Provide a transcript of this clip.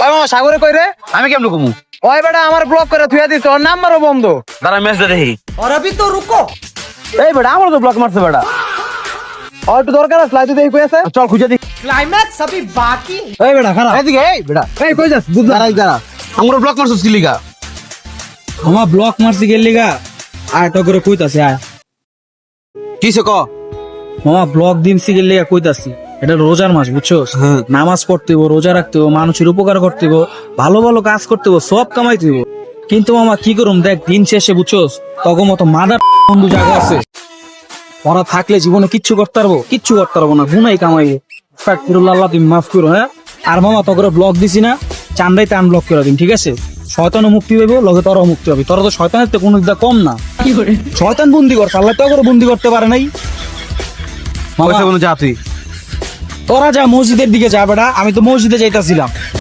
ওই মামা সাগরে কই রে? আমি কেমন কমু? ওই বেটা আমার ব্লক করে থুয়া দিছ, ওর নাম্বারও বন্ধ। দাঁড়া ম্যাচ দেখি। और अभी तो रुको। এই বেটা আমার তো ব্লক মারছে বেটা। ওর একটু দরকার আছে, লাইতে দেখি কই আছে। চল খুঁজে দিই। क्लाइमैक्स अभी बाकी। এই বেটা খারাপ। এদিকে এই বেটা। এই কই যাস? বুঝলা? দাঁড়া। আমার ব্লক মারছস কি লিগা? আমার ব্লক মারছি গেলি গা আর তো করে কইতাছে আয় কিসে ক? মামা ব্লক দিনছি গেলি গা কইতাছি এটা রোজার মাস বুঝছো? নামাজ পড়তে হইব, রোজা রাখতে হইব, মানুষের উপকার করতে হইব, ভালো ভালো কাজ করতে হইব, সব কামাইতে হইব। কিন্তু মামা কি করুম দেখ দিন শেষে বুঝছোস তখন মতো মাদার বন্ধু জায়গা আছে ওরা থাকলে জীবনে কিচ্ছু করতে পারবো না গুনাই কামাই আল্লাহ তুমি মাফ করো। হ্যাঁ আর মামা তো করে ব্লক দিছি না, চান্দাইতে আনব্লক করে দিন ঠিক আছে? শয়তানও মুক্তি হইব, লগে তোরাও মুক্তি হবে। তোরা তো শয়তানের তো কোনো দিকটা কম না। শয়তান বন্দি করছে, আল্লাহ তো করে বন্দি করতে পারে নাই। মামা, পয়সা কোনো যা তুই। তোরা যা মসজিদের দিকে যা বেটা, আমি তো মসজিদে যাইতাছিলাম।